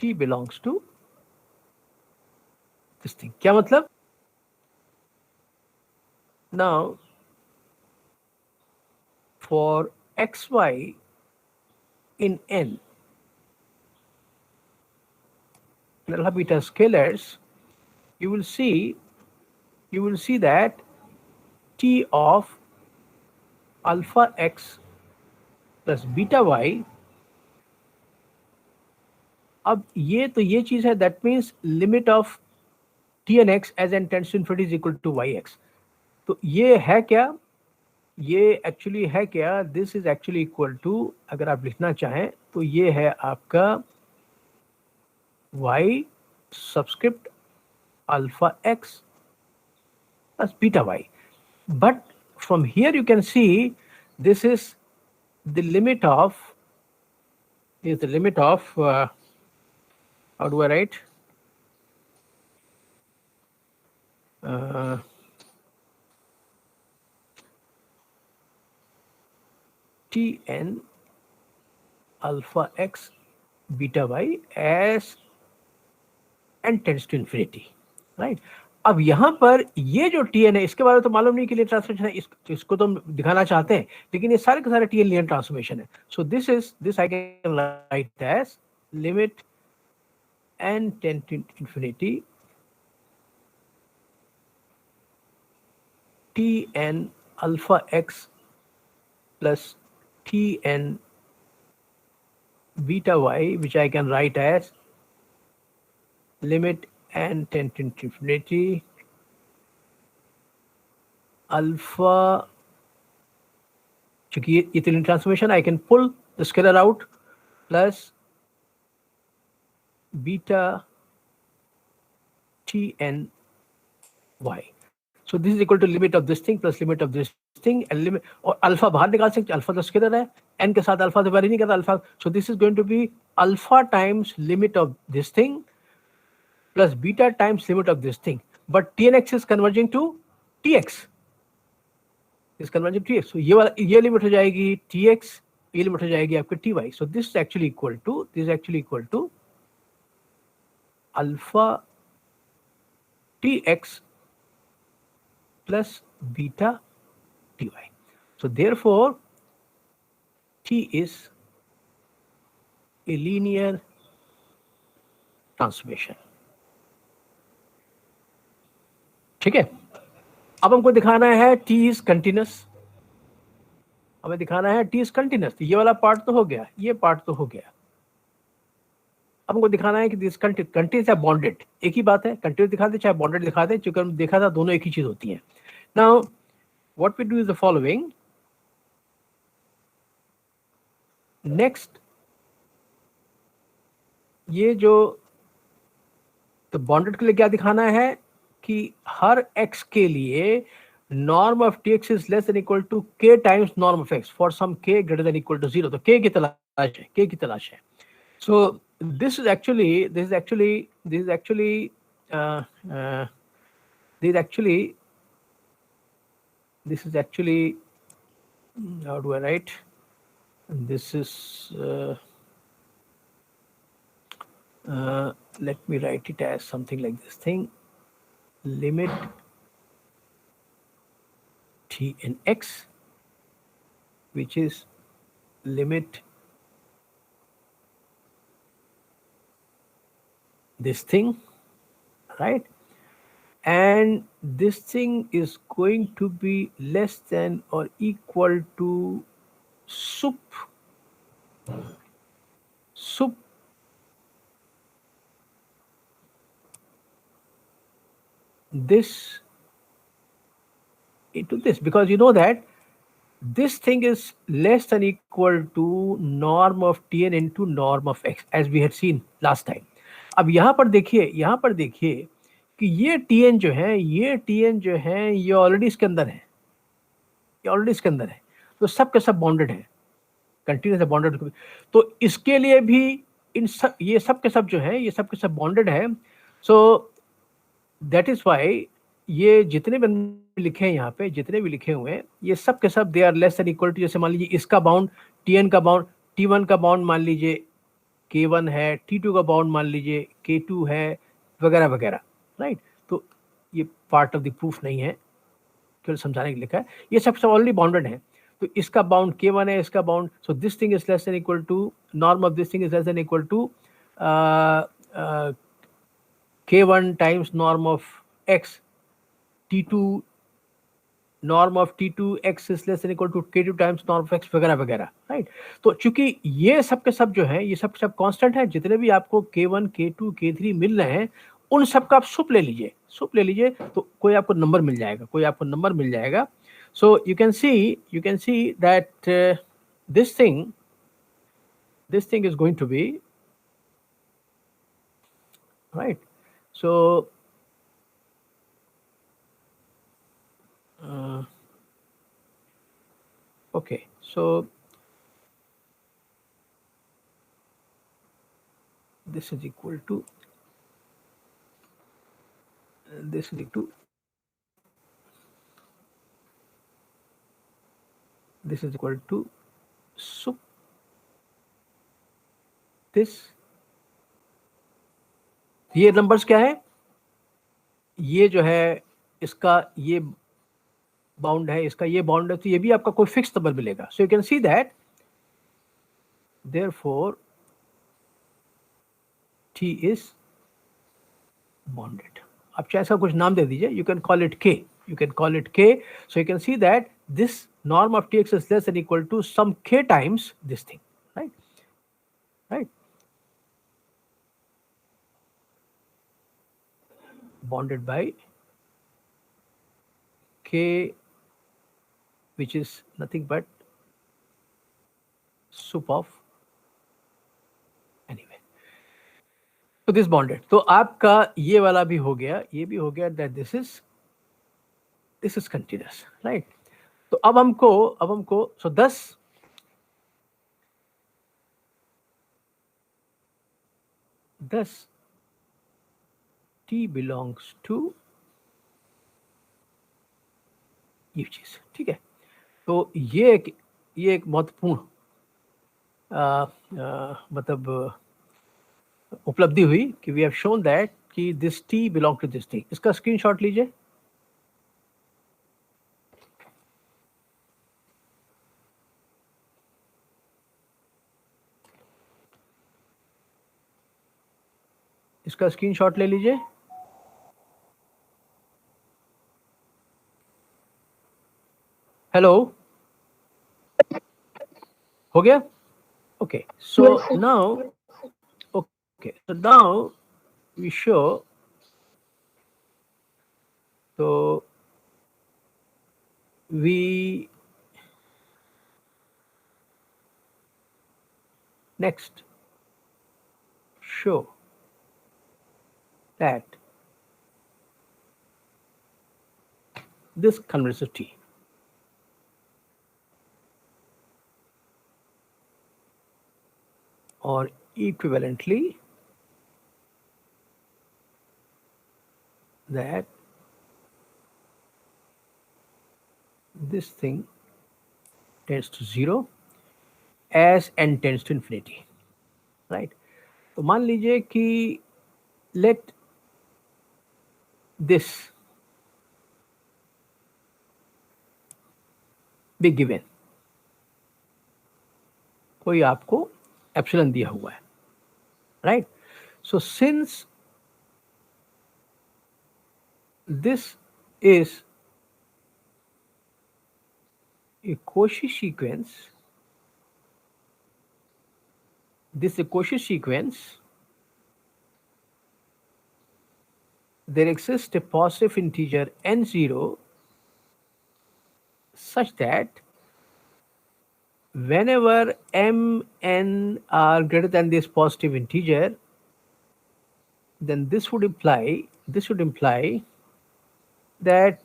T belongs to this thing. क्या मतलब? Now for xy in n, alpha beta scalars, you will see that T of alpha x plus beta y, अब ये तो ये चीज है, that means limit of T N X as N tends to infinity is equal to Y X. तो ये है क्या? ये एक्चुअली है क्या? This is actually equal to, अगर आप लिखना चाहें तो ये है आपका y subscript alpha x plus beta y. But from here you can see this is the limit of how do I write? Tn alpha x beta y as n tends to infinity, right? अब यहाँ पर ये जो Tn है, इसके बारे में तो मालूम नहीं कि लिनियर ट्रांसफॉर्मेशन है, इसको तो हम दिखाना चाहते हैं, लेकिन ये सारे के सारे Tn लिनियर ट्रांसफॉर्मेशन है. So this I can write age limit n tend to infinity Tn alpha x plus Tn beta y, which I can write as limit n tend to infinity alpha, चूंकि ये तो transformation, I can pull the scalar out, plus beta Tn y. So this is equal to limit of this thing plus limit of this thing, and limit, और alpha बाहर निकाल सकते, alpha तो scalar है, n के साथ alpha तो very नहीं करता alpha. So this is going to be alpha times limit of this thing plus beta times limit of this thing, but Tnx is converging to Tx, is converging to Tx. So ये वाला, ये limit हो जाएगी Tx, ये limit हो जाएगी आपके Ty. So this is actually equal to alpha Tx plus beta Ty. So therefore T is a linear transformation. ठीक है. अब हमको दिखाना है T is continuous. हमें दिखाना है T is continuous. ये वाला पार्ट तो हो गया, ये पार्ट तो हो गया. अब हमको दिखाना है कि दिस कंटिन्यूस या बॉन्डेड, एक ही बात है. कंटिन्यूस दिखा दे चाहे बॉन्डेड दिखा दे, चूंकि हम देखा था दोनों एक ही चीज होती है. Now what we do is the following. Next, ये जो तो बॉन्डेड के लिए क्या दिखाना है कि हर x के लिए norm of Tx is less than equal to k times norm of x for some k greater than equal to 0. तो k की तलाश है. सो this is actually how do I write? This is let me write it as something like this thing. Limit T in x, which is limit this thing, right? And this thing is going to be less than or equal to sup this into this, because you know that this thing is less than equal to norm of Tn into norm of x, as we had seen last time. अब यहाँ पर देखिए कि ये Tn जो है, ये already इसके अंदर है, तो सब के सब बॉन्डेड है, कंटिन्यूस है, बॉन्डेड. तो इसके लिए भी ये सब के सब जो है, ये सब के सब बॉन्डेड है. सो दैट इज वाई ये जितने भी लिखे हैं यहाँ पे, जितने भी लिखे हुए हैं, ये सब के सब they are less than equal to, जैसे मान लीजिए इसका बाउंड Tn का बाउंड, T1 का बाउंड मान लीजिए K1 है, T2 का बाउंड मान लीजिए K2 है, वगैरह वगैरह, राइट। तो ये पार्ट ऑफ द प्रूफ नहीं है, केवल समझाने के लिए लिखा है। ये सब ऑलरेडी बाउंडेड है, तो इसका बाउंड K1 है, इसका bound, so this thing is less than equal to, norm of this thing is less than equal to K1 times norm of x, T2 norm of T2 x is less than equal to K2 times norm of x, वगैरह वगैरह, right. तो चूंकि ये सब के सब जो है, ये सब कांस्टेंट है, जितने भी आपको K1 K2 K3 मिल रहे हैं, उन सब का आप सुप ले लीजिए, तो कोई आपको नंबर मिल जाएगा, so you can see that this thing is going to be, right, so okay, so this is equal to this is equal to sup this, ये नंबर्स क्या है, ये जो है इसका ये बाउंड है, इसका ये बाउंड है, तो ये भी आपका कोई फिक्स नंबर मिलेगा। So you can see that therefore T is bonded। आप चाहे ऐसा कुछ नाम दे दीजिए, you can call it K, so you can see that this norm of Tx is less than equal to some K times this thing, right, bounded by K, which is nothing but sup of anyway, तो this bonded. तो आपका ये वाला भी हो गया, ये भी हो गया, that this is continuous, right. तो अब हमको सो 10 T बिलोंग्स टू ये चीज, ठीक है। तो ये एक महत्वपूर्ण मतलब उपलब्धि हुई कि वी हैव शोन दैट कि this T belong to this thing. इसका स्क्रीनशॉट लीजिए, इसका स्क्रीनशॉट ले लीजिए। हेलो, हो गया? Okay, so now we show, so we next show that this converges to T, or equivalently that this thing tends to 0 as n tends to infinity, right? तो मान लीजिए कि let this be given, कोई आपको epsilon दिया हुआ है, right? So since this is a Cauchy sequence, there exists a positive integer n0 such that whenever m, n are greater than this positive integer, then this would imply that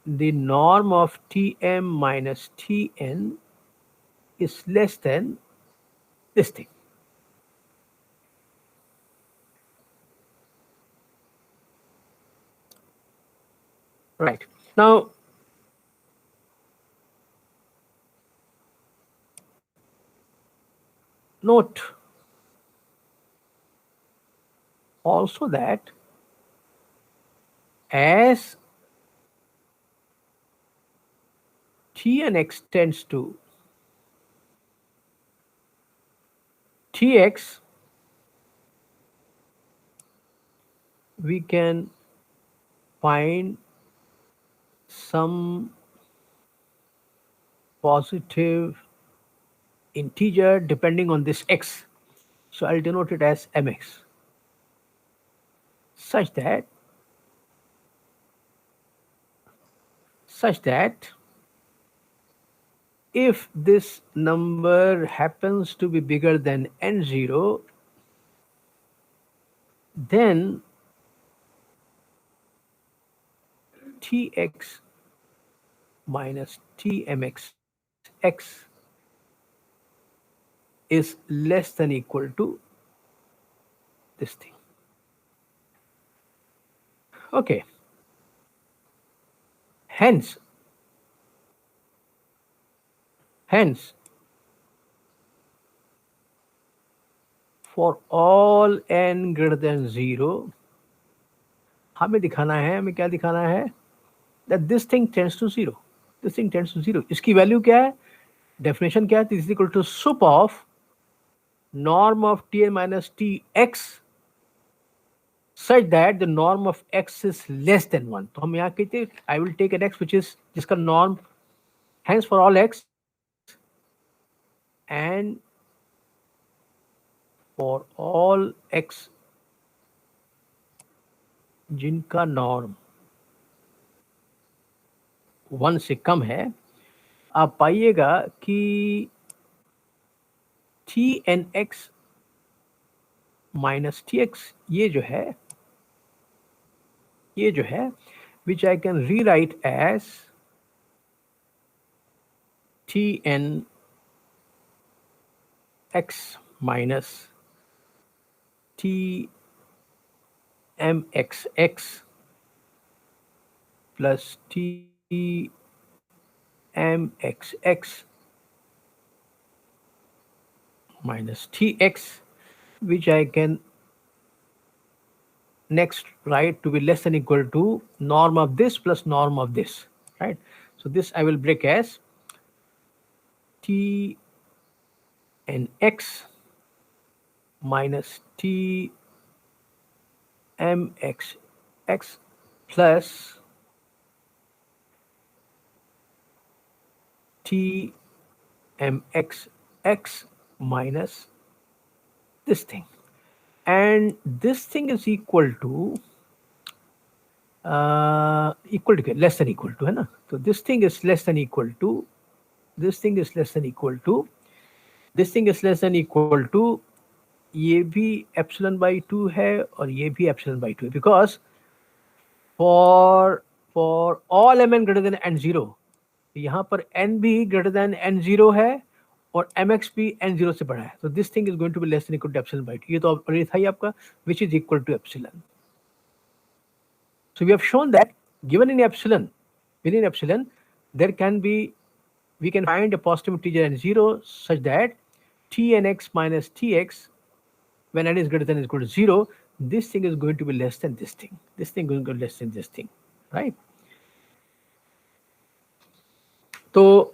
the norm of Tm minus Tn is less than this thing. Right. Now, note also that as t and x tends to tx, we can find some positive integer depending on this x. So I'll denote it as mx, such that if this number happens to be bigger than n0, then tx minus tmx is less than equal to this thing. Okay. Hence, for all n greater than 0, हमें दिखाना है, हमें क्या दिखाना है, that this thing tends to 0. This thing tends to 0. इसकी value क्या है, डेफिनेशन क्या है, this is equal to sup of norm of tn minus tx such that the norm of x is less than 1. तो हम यहाँ कहते हैं I will take an x which is जिसका norm hence for all x and for all x जिनका norm 1 से कम है, आप पाइएगा कि t n x minus tx ये जो है which I can rewrite as t n x minus t m x x plus t m x x minus tx, which I can next write to be less than equal to norm of this plus norm of this, right? So this I will break as t n x minus t m x x plus t m x x minus this thing, and this thing is equal to less than equal to, है ना? So this thing is less than equal to, this thing is less than equal to, this thing is less than equal to, ये भी epsilon by 2 है और ये भी epsilon by 2 है, because for all mn greater than n0, यहाँ पर n भी greater than n0 है और mx भी n0 से बड़ा है, तो this thing is going to be less than equal to epsilon by 2. ये तो ऑलरेडी था ही आपका, which is equal to epsilon. So we have shown that given in epsilon, within epsilon, there can be, we can find a positive integer n0 such that t n x minus tx, when n is greater than or equal to 0, this thing is going to be less than this thing. This thing is going to be less than this thing, right? So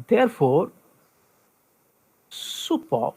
therefore, sup of